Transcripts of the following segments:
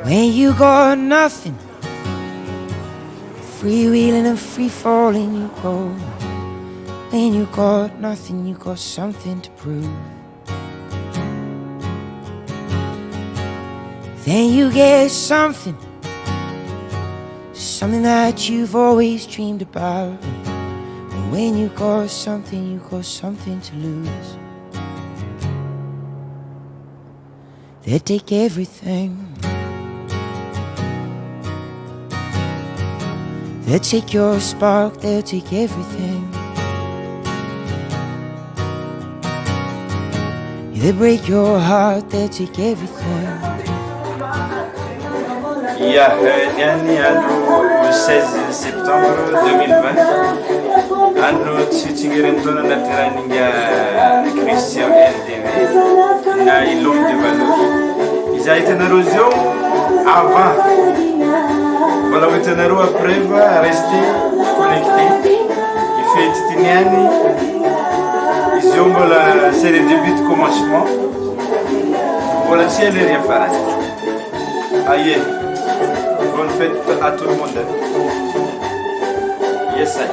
When you got nothing, freewheeling and free falling you go. When you got nothing, you got something to prove. Then you get something, something that you've always dreamed about. And when you got something to lose. They'll take everything. They'll take your spark, they'll take everything. They'll break your heart, they'll take everything. Ya yani andro 16 septembre 2020 andro tsitsingerentono natiraninga Christian LDV na l'homme de valeur. Ils a été érosion avant. Voilà maintenant après va rester connecté. Il fait titiniani. Ils ont voilà c'est le début de commencement. Voilà si elle est rien faire. Aïe. Bonne fête à tout le monde. Yes, sir.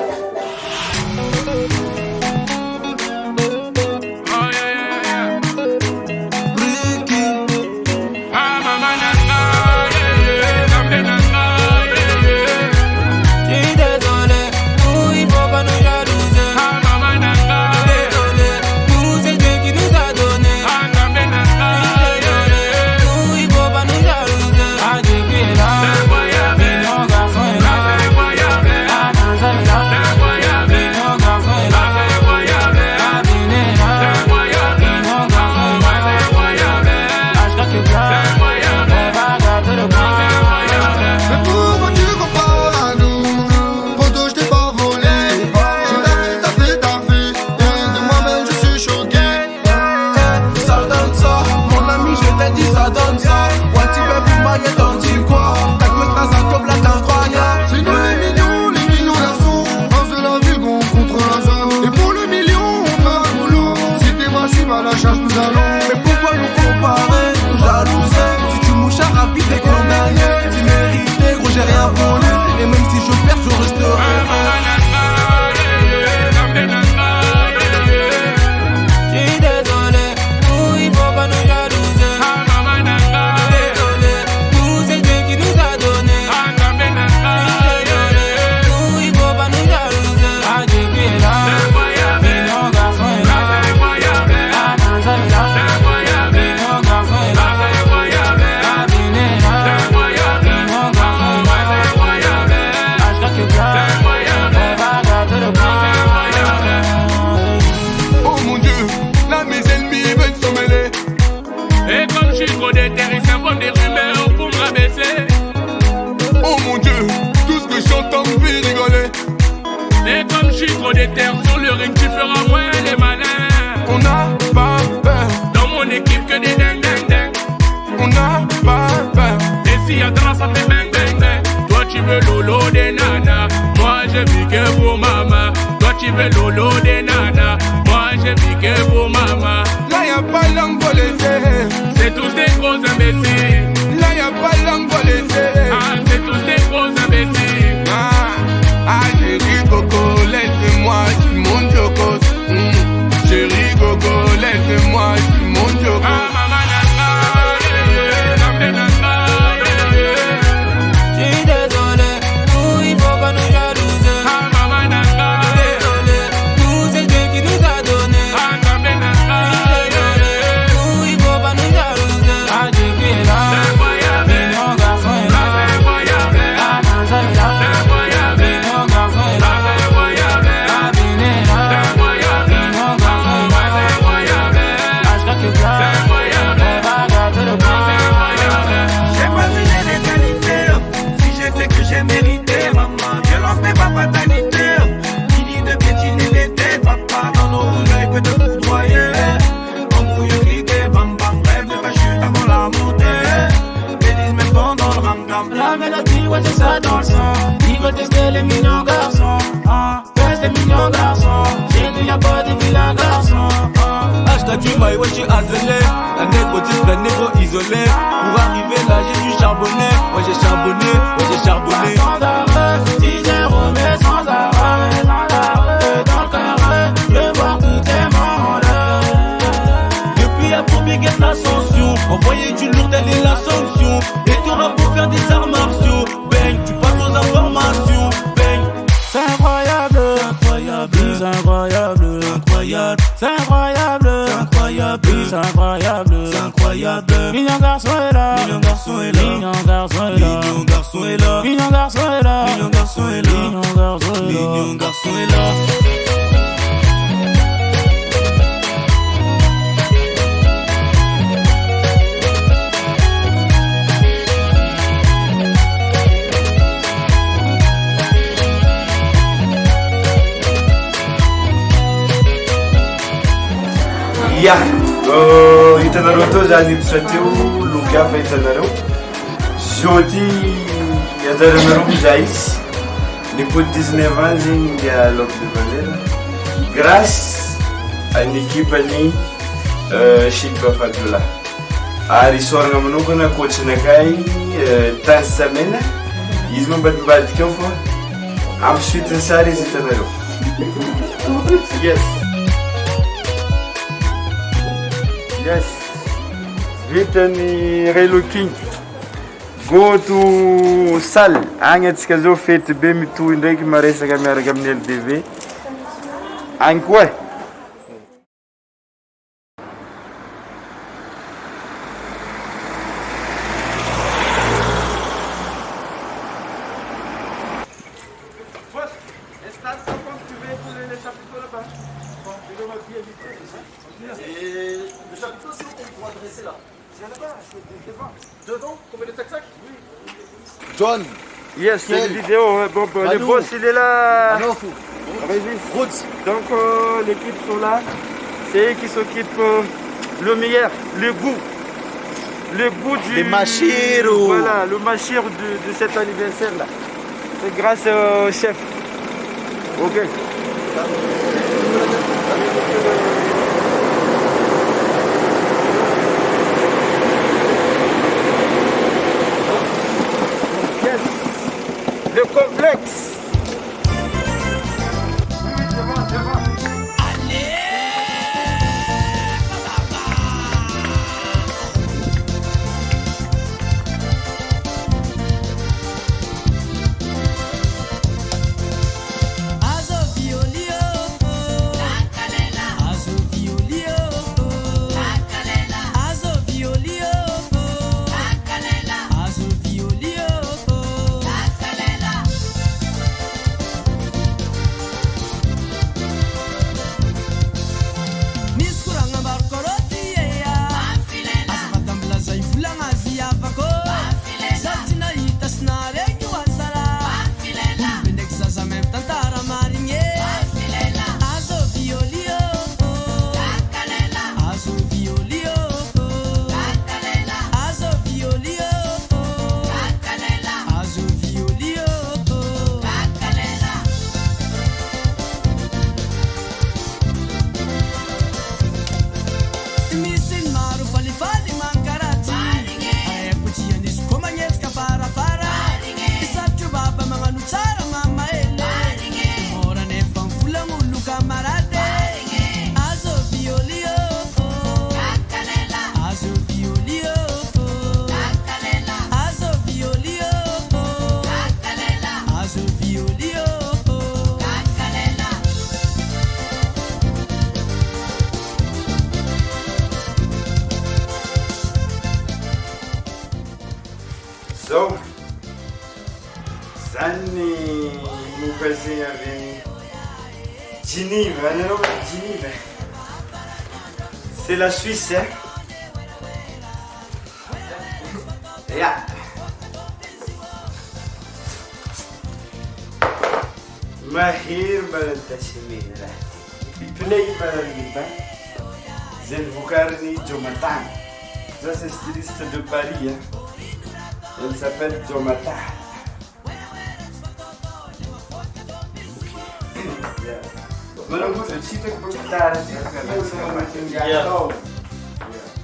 Sur le ring, tu feras moins les malins. On n'a pas peur. Dans mon équipe, que des ding ding ding. On n'a pas peur. Et si y'a drap, ça fait bang bang bang. Toi, tu veux lolo des nanas. Moi, je vis que pour maman. Toi, tu veux lolo des nanas. Moi, je vis que pour maman. Là, y'a pas langue pour les airs. C'est tous des gros imbéciles. Là, y'a pas langue pour les airs. Ah, c'est tous des gros imbéciles. Ah, chérie Coco, laisse-moi, je suis mon jokos. Chérie Coco, laisse-moi, je suis mon jokos. Ah, maman, je suis désolé, nous, il faut pas nous jalouser. Ah, maman, désolé, nous, c'est Dieu qui nous a donné. Ah, désolé, nous, il faut pas nous jalouser. Ah, Dieu qui est là, mon garçon est là. Ah, Nanza est là. La mélodie, ouais, c'est ça dans le sang. Ils veulent tester les mignons garçons. Teste les mignons garçons. Chez nous, y'a pas de vilains garçons. Hashtag du maï, ouais. je suis attelé. La négro discret, négro isolé. Pour arriver là, j'ai dû charbonner. Moi j'ai charbonné, moi j'ai charbonné. Sans arrêt, 10 mais sans arrêt. Dans le carré, je vois que t'es mort. Depuis la première guerre d'ascension, envoyer du lourd, elle est la sanction. Et t'auras pour faire des arts martiaux. Bang, tu passes aux informations. Bang, c'est incroyable, incroyable, c'est incroyable, incroyable, c'est incroyable, incroyable, c'est incroyable, c'est incroyable. Mignon garçon est là, mignon garçon est là, mignon garçon est là, mignon garçon est là, mignon garçon est là, mignon garçon est là, mignon garçon est là, mignon garçon est là. Ya, hitanareo tao za niditra teo loka fa hitanareo Zody ajaranareo za izy Nipo 19 ans zegny nga Loc de Valera grâce à une équipe ani Shilpa Fadola ary isoragna manokana coachinakay tany samena izy mambadibadika ao fa amin'ny suite sara izy hitanareo yes. Yes, vitany Relo King. Go to salle. Agny atsika zao fety be mitohy ndraiky maresaka miaraka amin'ny LDV. Agny koa. Le chapiteau, c'est où qu'on pourra dresser là? C'est là-bas, c'est devant. Devant? Qu'on met le tac-tac? Oui. John. Yes, c'est une vidéo. Bon, le boss il est là. Rhodes. Donc l'équipe sont là. C'est eux qui s'occupent le meilleur, le goût du... Les machiros. Voilà, le machir de cet anniversaire là. C'est grâce au chef. Ok. Le complexe. So, zany mokazegny avy Genève, alors Genève. C'est la Suisse, hein? Yeah. Mahir balan tasimina. Pipinay balan iba. Zen Vokarni Jomatan. Ça c'est styliste de Paris, hein? Elle s'appelle Jomata.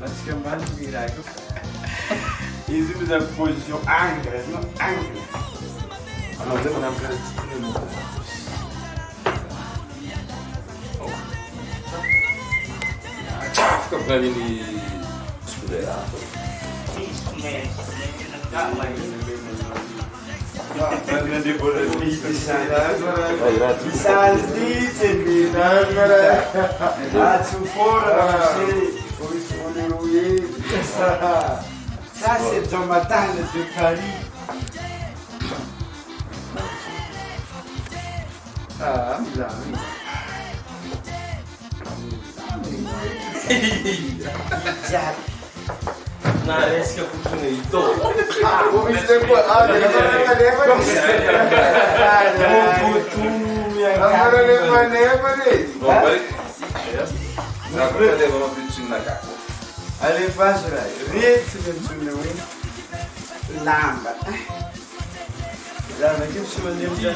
Parce que mal miracle. Ils ont une position anglaise, non anglaise. Alors, on a un peu de Comme ça, il scuderato. grande bolletti di ça c'est Jonathan de Paris. Ah, Na riesco a funzionare il tono. Allez, facile, ritmo sulle lamba. Lamba, che ci vogliamo dire?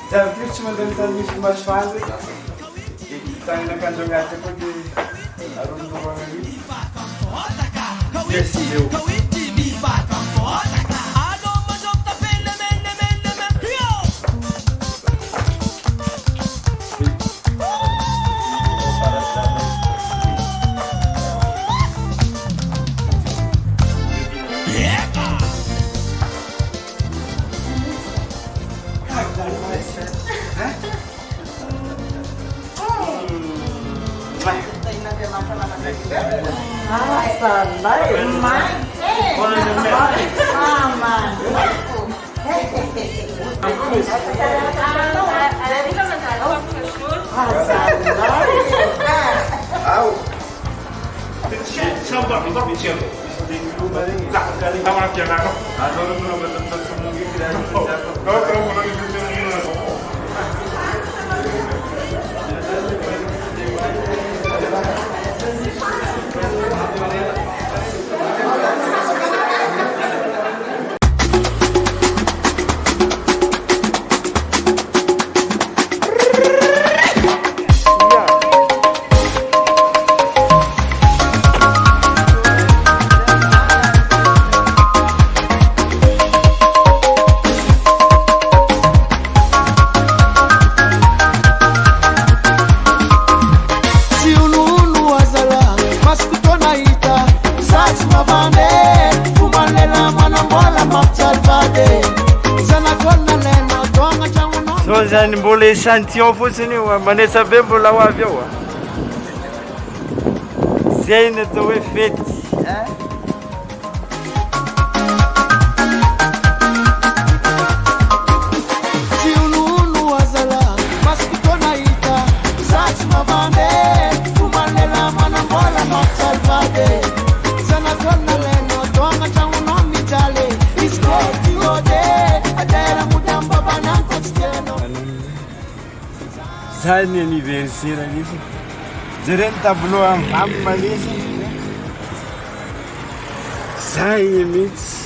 Già, che ci vogliamo dire di fumare sfalde? Che stai in una giocata perché a non vuole lì. Yes, io. Zany mbola échantillon fotsiny io manetsa be mbola ho avy eo zay ny atao hoe fety zany anniversaire izy jereny tableau amin'ny malesa zay mihitsy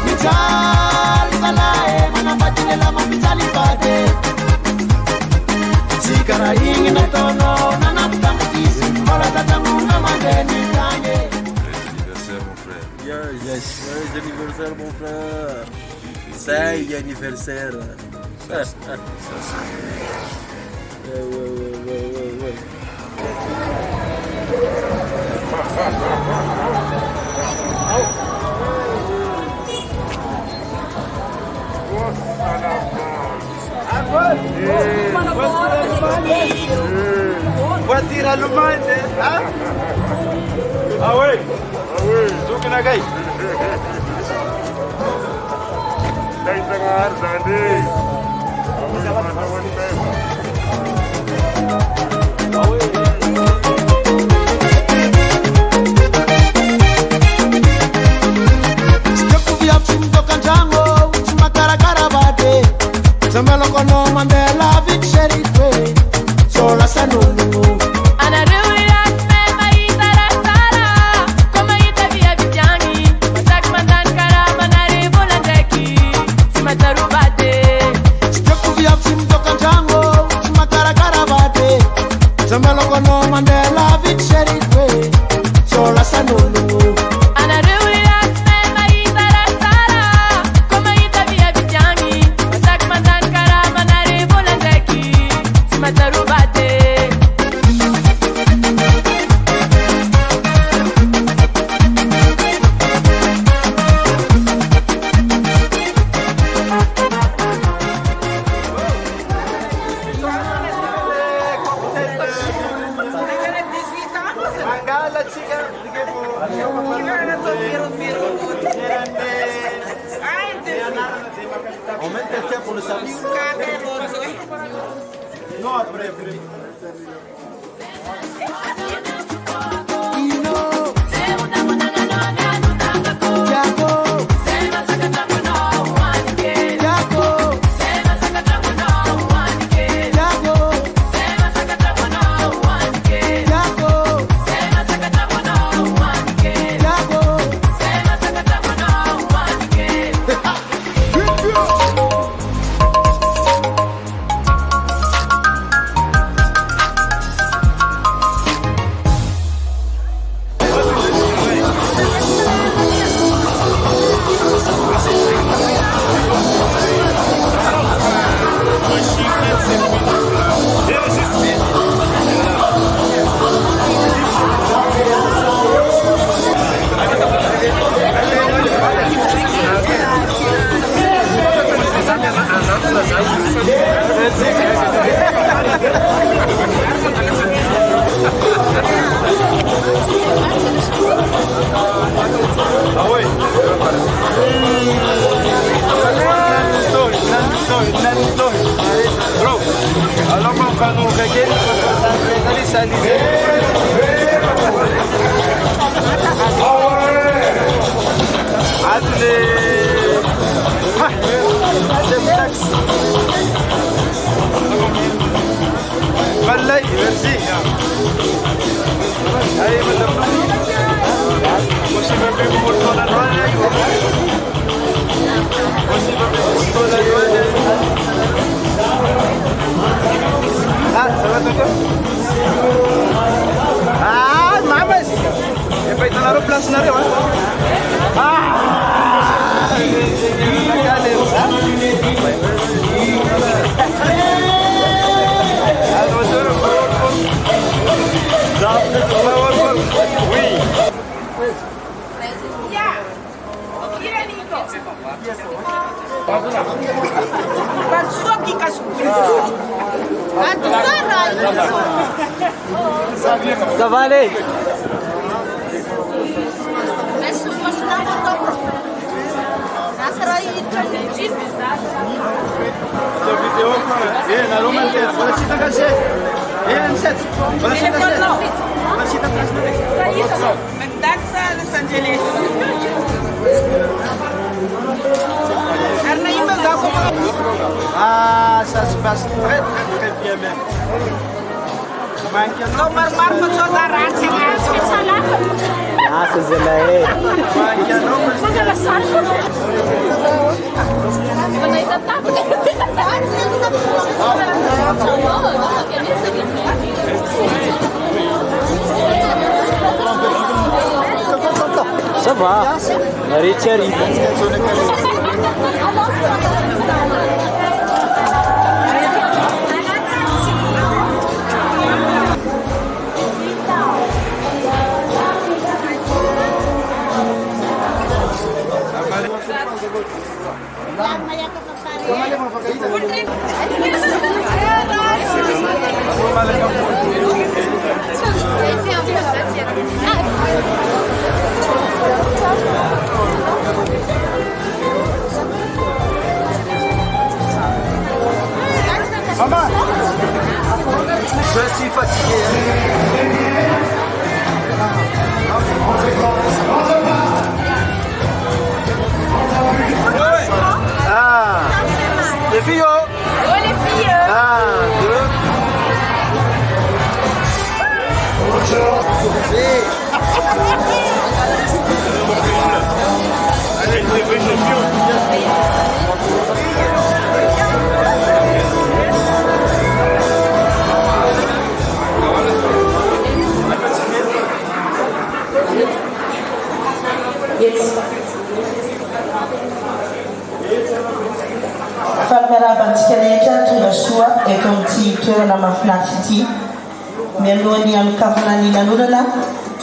mijaly zalahy manambadilela mamijaly bade tsy karaha igny nataonao nanampy tamatizy mbola tatanona mandeny tagny. Yes, anniversaire mon frère. C'est anniversaire. Ouais. Voiture allemande, hein? Ah ouais? Ah oui, Zucchinagai. Mataru bate, step to be up, Tim Dokanjango, Makara Zambalo kono Mandela Vic Sheriff Sola Sanulu On met quelqu'un pour le service. Non, après. Bro, alors on va nous regarder, allez, salut. Allez, merci. Allez, madame. Ah, ça va Toto? Ah, mamas! E vai estar no plano na rewa. Ah! Oui. Ça va aller. Ah, ça se passe très très bien même. Ah, c'est Zelaé. Ça va. Richard. Maman, je suis fatigué. Ah, les filles, oh les filles. Ah, rehetra tonga soa eto amin'ity toerana mahafinaritra ity. Mialohan'ny amikavana ny lanonana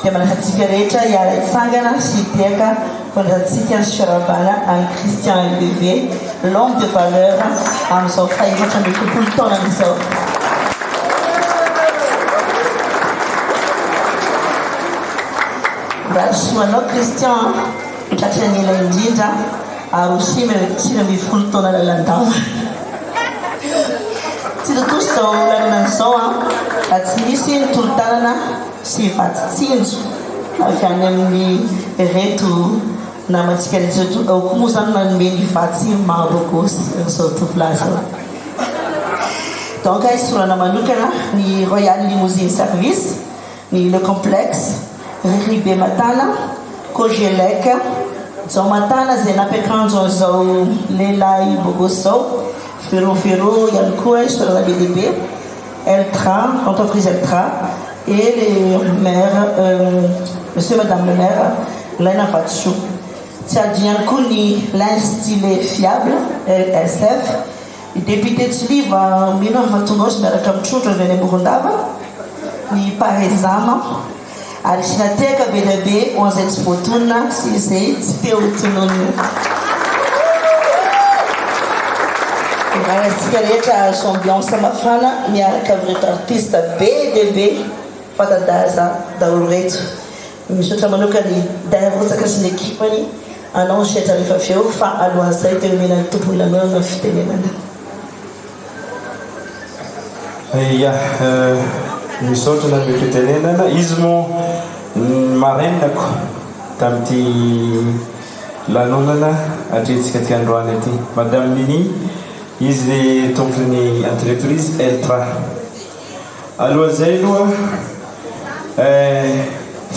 dia manakatsika rehetra hiara hitsangana sy hitiaka fandratsika ny fiarabana any Christian LDV, l'homme de valeur amin'izao fahaefatra ambin'ny folo taona amin'izao. Raha soanao Christian mitratra ny ela indrindra ary aussi simy ambin'ny folo taona lalandava. Tsy totoy zao lanonana izao raha tsy misy ny tolo-tanana sy vatitsinjo avy any amin'ny reto namantsika rehetra ao koa moa zany manome ny vatsy mahabogosy izao tovolahy zao. Donc isorana manokana ny Royal Limousine Service, ny Le Complexe, Ribe Matana, Cogelec, Zao Matana zay nampiakanjo zao lehilahy bogosy zao, Ferro ihany koa isorana BDB, Eltra, entreprise Eltra, et le maire, monsieur et madame le maire, Laina Vatchou. Tsy adino koa ny l'Instillé Fiable, LSF, député de Tsiliva, mino Vatongos, miaraka mitrotro avy any Morondava, ny Parezama, ary sinateka be dia be ho an'izay tsy voatonona sy izay tsy teo tonony. Antsika rehetra azo ambiance mafana miaraka amin'reto artiste be dia be fantadaza daholo reto. Misaotra manokany Darotsaka sy ny ekipany anao setra rehefa avy eo fa alohan'izay teo menany tompony lanonana fitenenana. Ia, misaotra na ny fitenenana izy moa marainako tamin'ity lanonana atrentsika ty androany aty. Madame Nini izy tompony entreprise Eltra. Alohan'izay aloha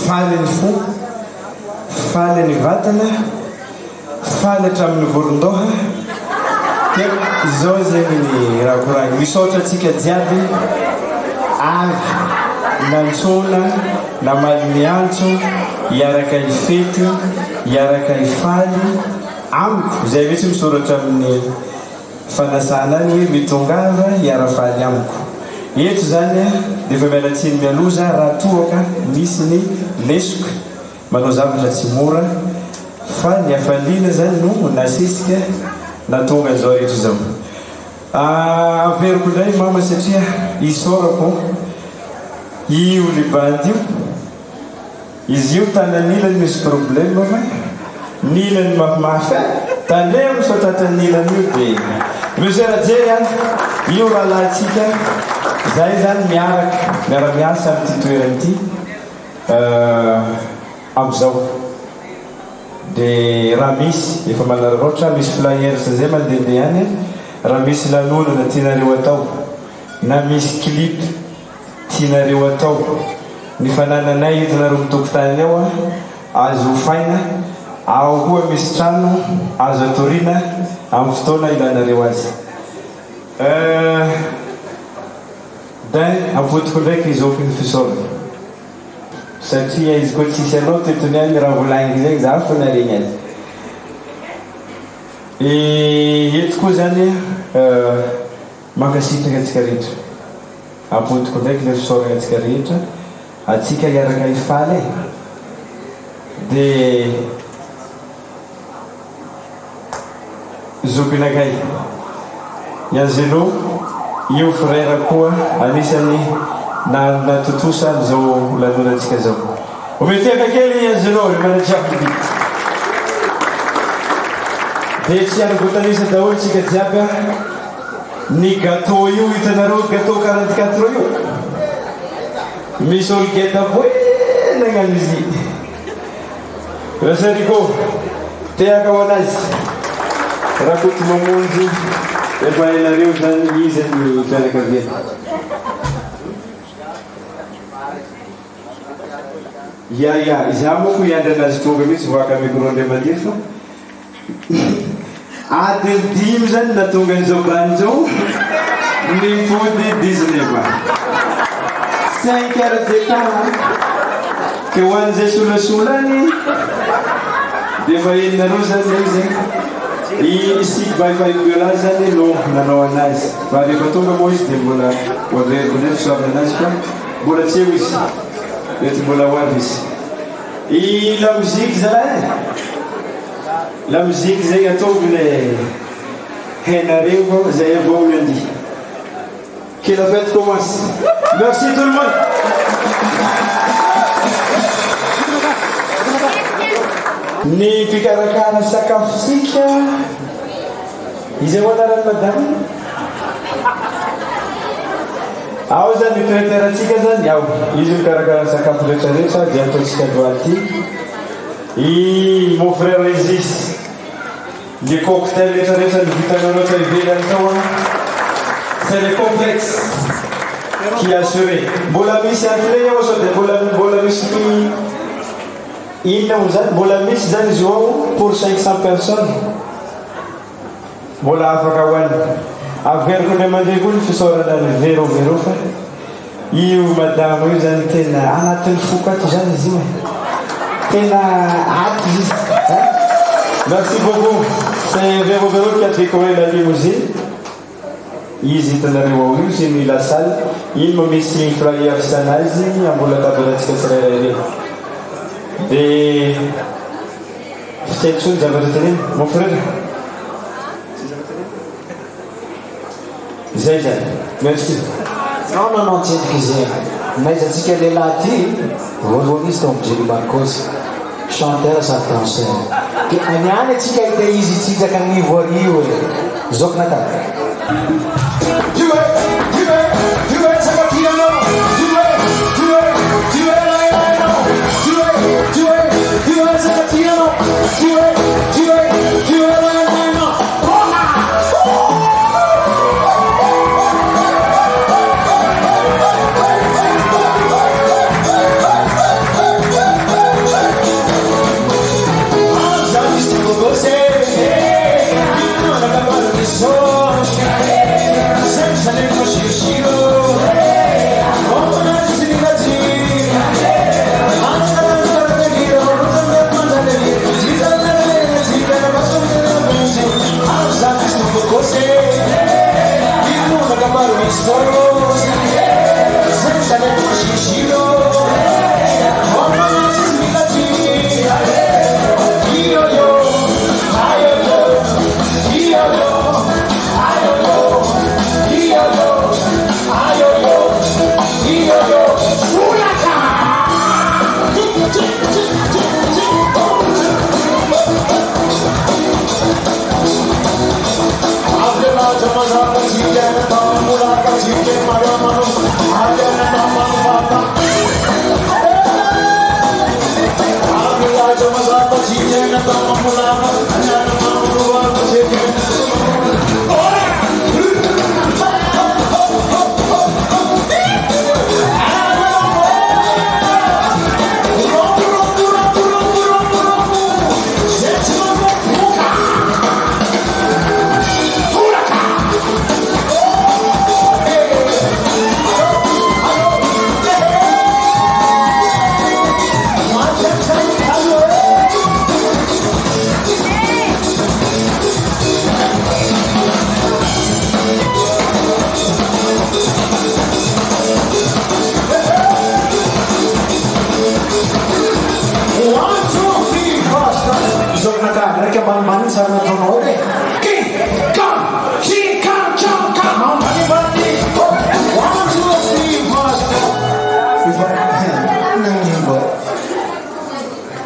faly ny fo, faly ny vatana, faly hatramin'ny voron-doha. Izao zegny ny raha koragny. Misaotra atsika jiaby avy nantsona namaly miantso hiaraka hifety, hiaraka hifaly amiko. Zay mihitsy misoratra amin'ny fanasana any hoe mitongava hiara-faly amiko. Eto zany dia efa mialatsiny mialoza raha toaka misy ny lesoka manao zavatra tsy mora fa ny hafaliana zany no nasesika natonga an'izao rehetra izao. Averiko indray mama satria isorako io libandy io, izy io tanan'ilany misy problème fa n'ilany mafimafy tandea misaotratra n'ilany io dia miserajery any io raha lahtsika zay zany miara-miasa amin'ity toerana ity amin'izao. Dia raha misy efa manararaotra misy flyers zay mandehandeha any, raha misy lanonana tianareo atao na misy clip tianareo atao, ny fanananay entinareo mitokotany ao azo hofaina, ao koa misy trano azo atoriana amin'ny fotoana ilanareo azy. Da ampotiko ndraiky izofiny fisaorana satria izy koa tsisy anao tetony any raha volagniko zegny za fa naregny azy. Eto koa zany mankasitraka atsika rehetra, ampotiko ndraiky le fisaorana atsika rehetra, atsika hiaraka hifaly dia zokinakay Yanzelo io frère koa anisany natotosa amin'izao lanonantsika zao. Ometiaka kely Yanzelo ny manajiaby dia tsy ara-boatanisa daholo tsika jiaby ny gâteau io hitanareo gâteau 44 io misy olgeta boenagna izy rasariko teaka ho anazy raha koty mamonjy efa hainareo zany izy ny fianakaviana. Ia izaho moko hiandry anazy tonga mihitsy voaka micro-andriamandia fa adiny 5 zany natonga an'izao brany zao nipody 19 5 heures de temps ke ho an'izay solasolany dia efa heninareo zany zay zegny Isika vaivaiky anazy zany no nanao anazy fa rehefa tonga moa izy dia mbola hoaveriko ndraiky soavy anazy fa mbola tsy eo izy mety mbola hoavy izy la musique zalahy la musique zay ataoviny hainareo zay avao lundi que la fête commence. Merci tout le monde. Ny mpikarakara sakafosika izay ho anarany madame ao zany traiteur-tsika zany ao izy mikarakara sakafo rehetrarehetra dia ataontsika doaty mon frère Régis les cocktails rehetrarehetra ny vitanao rehetra ivelany tao c'est le complexe qui est assuré mbola misy antlay ao sao dia mbola misy inona zany mbola misy zany izy ao pour 500 personnes mbola afaka hoany averiko ny mandeha koa ny fisaorana ny véro fa io madame io zany tena anatin'ny foko ato zany izy io tena ato izy merci beaucoup c'est véro qui a décoré la limousine izy hitanareo ao io sy ny la salle iny mamisy flyer sanazy ambola tabelantsika tsirairay reny dia fitsaintsony zavatra teneny mon frère zay zany merci non tsendriky zay naizatsika lehilahy ty voalohany izy tao mijery marcos chanteur sady danseur ke aniany atsika hita izy tsitsaka ny voario e zokinaka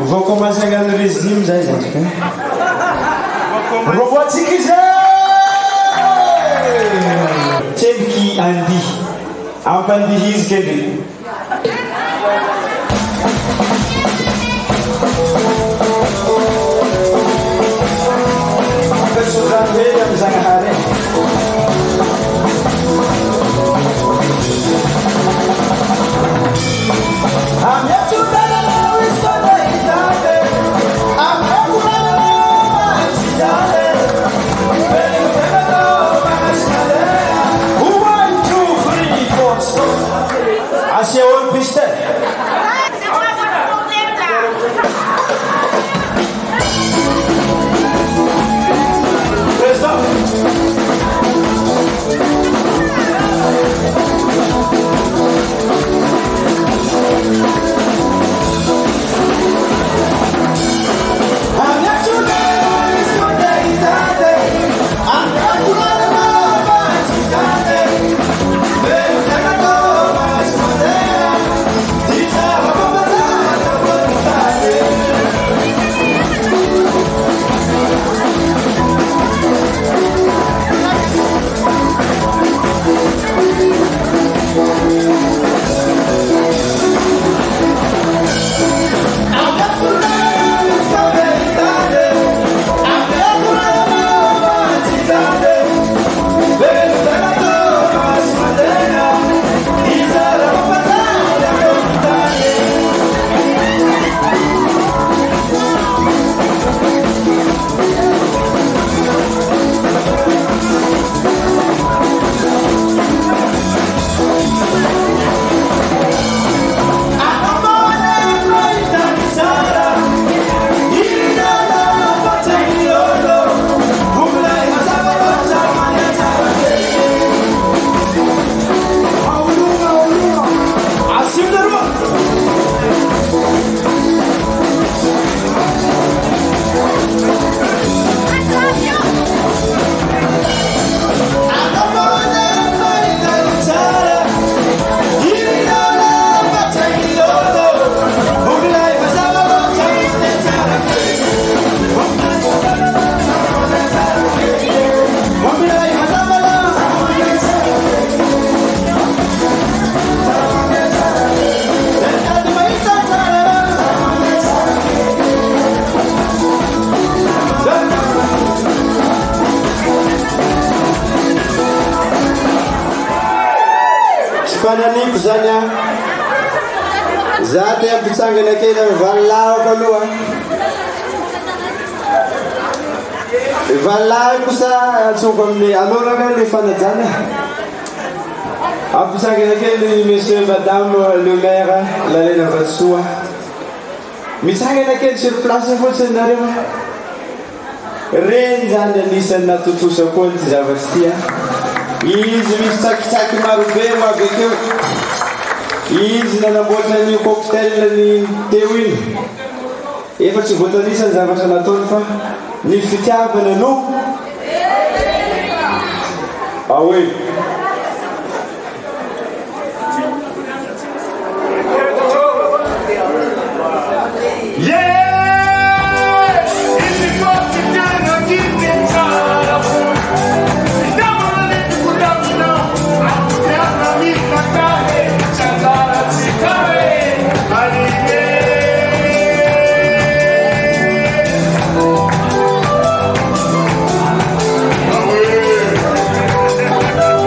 vou commencer a ganhar régime zay zany revoatsika izy tsemboky andihy ampandihizy kely ampesozany hely amy zagnahary Asia on piste. fananiko zany a za te ampitsangana kely amy valilahako aloha valilahy kosa atsoko amin'ny aloraka le fanajana ampitsangana kely monsieur madame le maire lalena Vatsoa mitsangana kely sur place fotsiny nareo reny zany anisany natotosako ny ty zavatry tya izy misy tsakitsaky marobe moavekeo izy nanamboatra ny cocktail ny teo iny efa tsy voatanisany zavatra nataony fa ny fitiavana no aoe Thank you.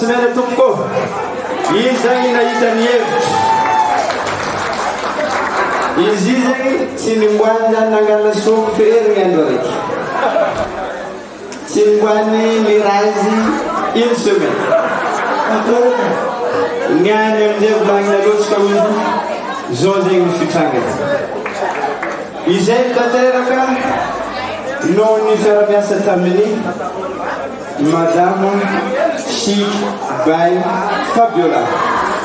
semaine tompoko izy zagny nahitany hevitra izy io zegny tsy nimboany zany nangala somotra herigny andro araiky tsy nimboany mirazy une semaine niany amin'izay volagnina loatsika ozy zao zegny mifitrangana izay tanteraka no ny fiara-miasa tamin'ny madame Chic by Fabiola.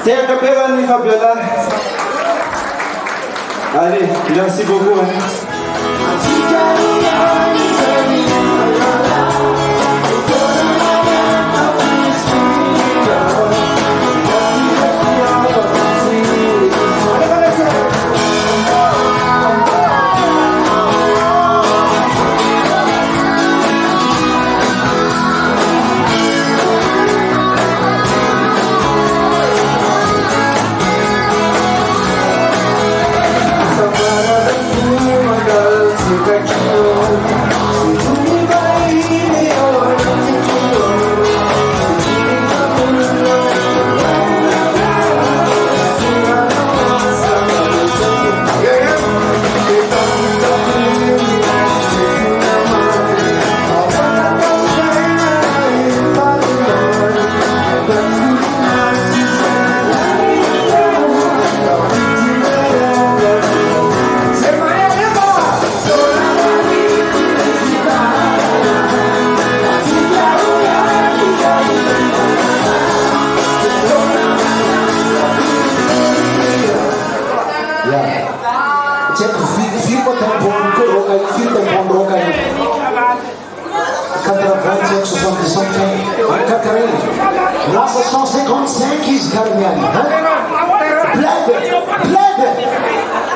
Terra Bevani Fabiola. Allez, merci beaucoup. Lasa 155 izy Carmiani. Bled.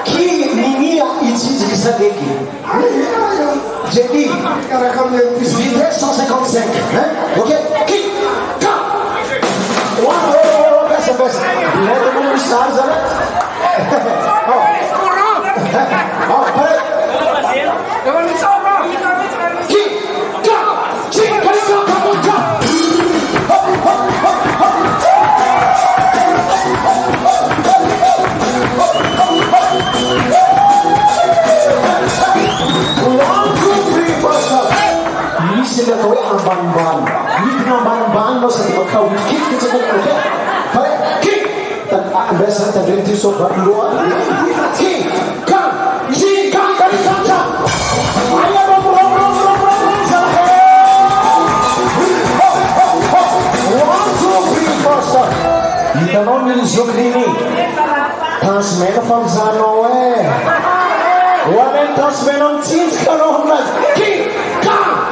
Qui minia itsidiky sadeky. J'ai dit, vitesse 155. Ok? Qui? Quand? Wow, best. Bled mon stars là. Oh, pareil. Qui? Quand? Sila kau ambang-bang, ni ambang-bang lo sa kau kick kita kan okey, baik kick, dan biasa terjadi sobat luar, kick, kan, kali saja, ayo rom, salah, 1, 2, 3, 4, stop, kita mau milik ini, transmen Famzano wanen transmen on teams kalau hendak, kick, kan.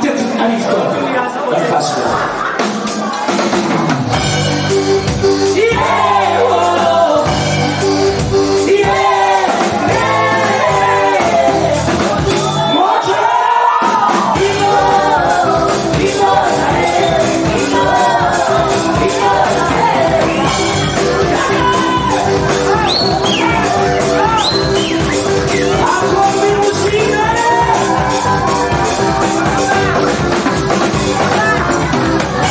tête arrive-toi. La face. Thank you.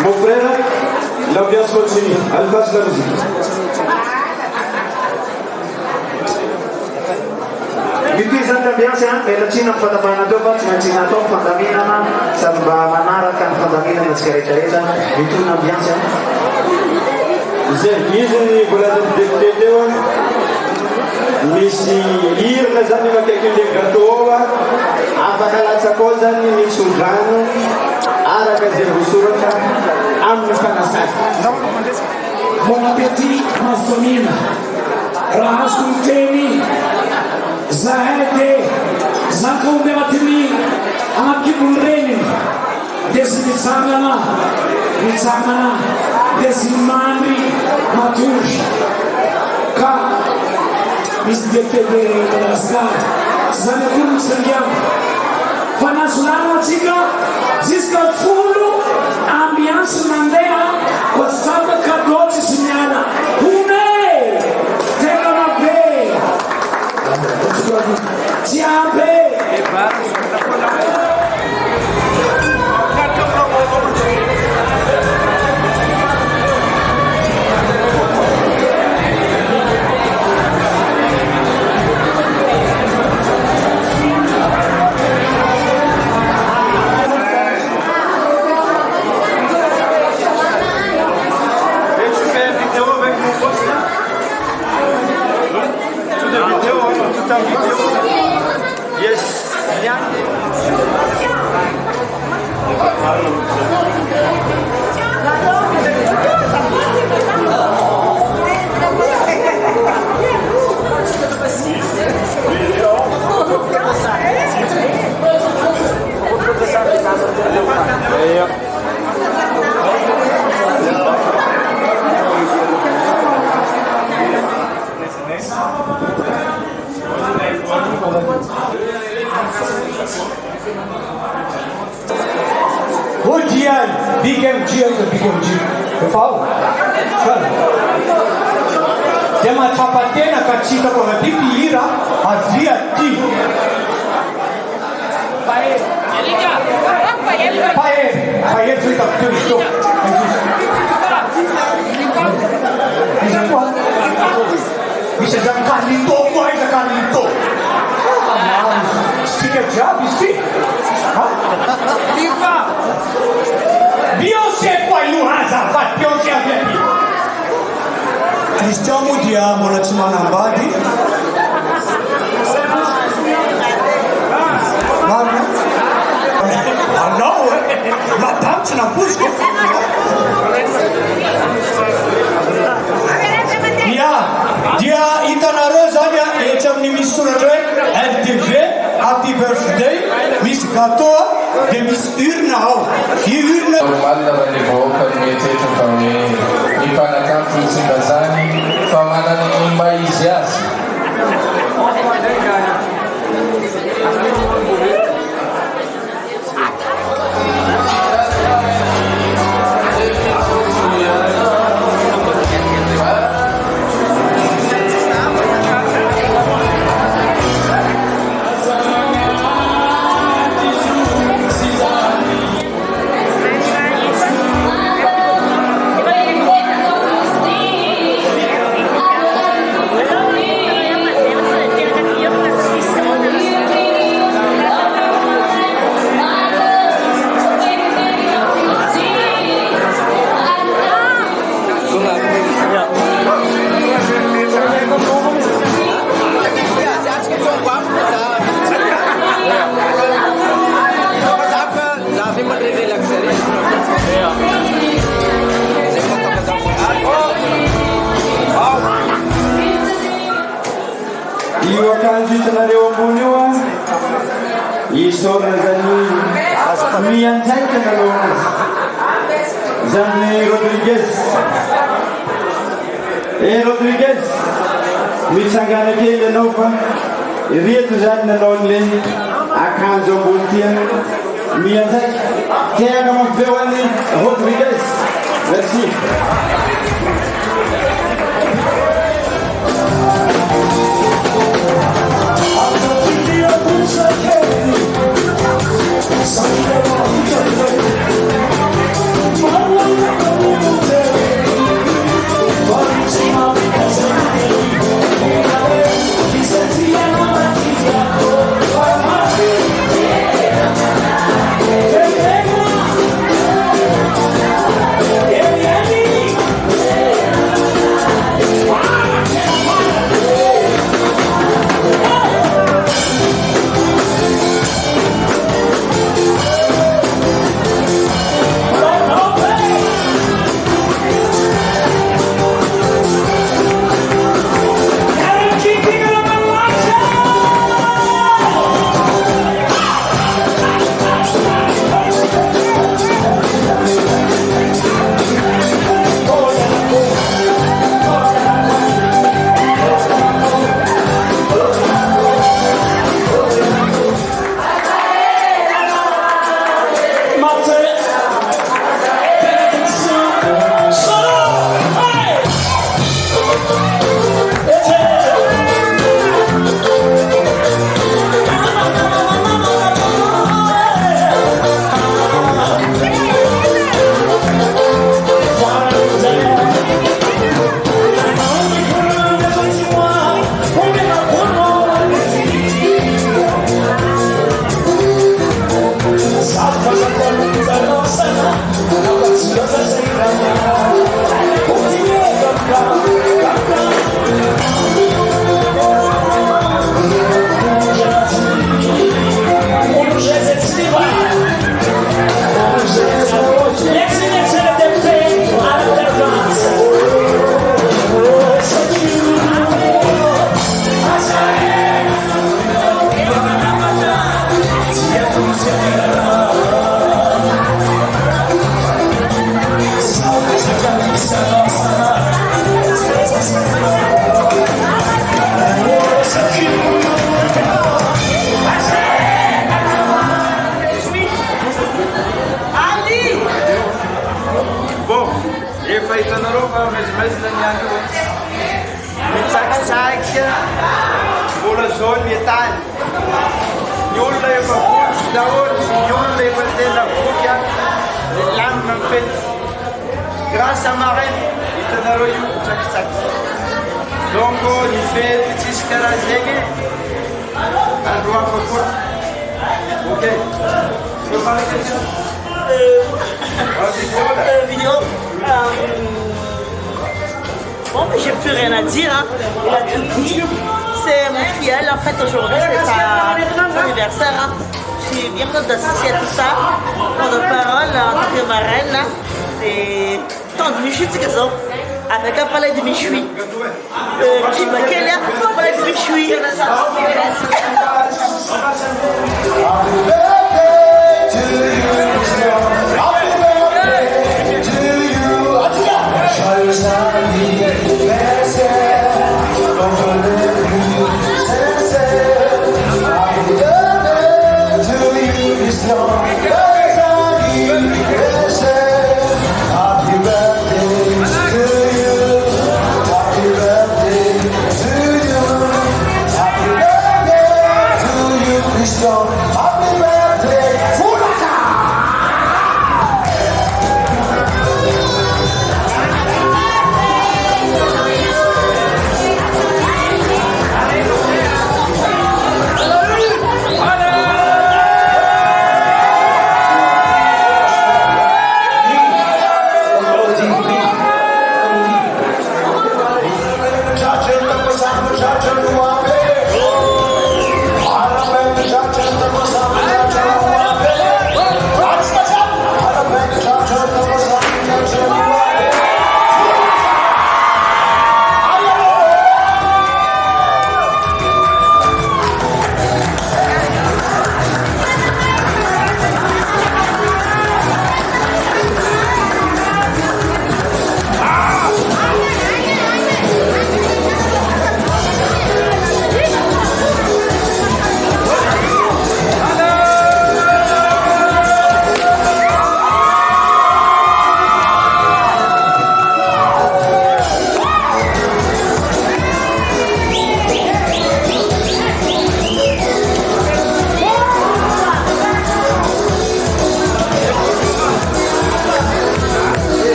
Mon frère, l'ambiance continue. Allez, passe la musique. Bibizan ambiance nella Cina fandamina dopo Cina to fandamina samba manara kan fandamina na skeretareta itu ambiance Zen yizini bulada dewa misi irna zani makekinde gatowa afakala tsakozani mitsungano araka zay vosoratra amin'ny fanasana. Mon appétit mastomina raha azoko miteny zahay de zankombe matiny anakibony reniny de sy mitsangana de sy mandry matory ka misy deputé de Madagascar zany akory misangiana fa nazolana atsika jusqu'à folo ambiance mandeha ko tsy tsapa cadeau tsisy miala hone tena mabe tsy ampy BKMG, eu falo? dia mahatrapatena ka tsy hitako avy aty hira avia ty pahery zay hitako teo izy teo iza koa misy azany Carlito koa iza Carlito sika jiaby izy ty Beyoncé koa io azafady Beyoncé avy aty izy teo moa dia mbola tsy manambady anao madame tsy nampoziko dia hitanareo zany etsy amin'ny misy soratra hoe LDV happy birthday misy gâteau dia misy urne ao io urne malina raha ny vahoaka ny metretra fa hoe mipanakanto simba zany fa manana ny maha izy azy io akanjo hitanareo ambony io a isorana zany mianjaika nareo azy zany Rodriguez mitsangana kely anao fa reto zany nanao an'le akanjo ambony tia mianjaika tiaga mampiveo an'ny Rodriguez merci Yeah. Ola zone metal. Yola e favor da hora, yola e fazer la foca. L'âme en fait. Grâce à Marraine, il te donne le tchac. Donc il fait petit scarazégue. Un doigt pour ok. Tu veux parler quelque chose? Vidéo. Bon, mais j'ai plus rien à dire. Hein. Il a tout dit. C'est mon filleul. En fait, aujourd'hui, c'est son anniversaire. Hein. Je suis bien contente d'assister à tout ça. Pour de parole, en tant que marraine, là, c'est tant de Michoui, c'est ça. Avec un palais de Michoui. Qui m'a quel air pour un palais de Michoui.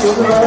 Vamos,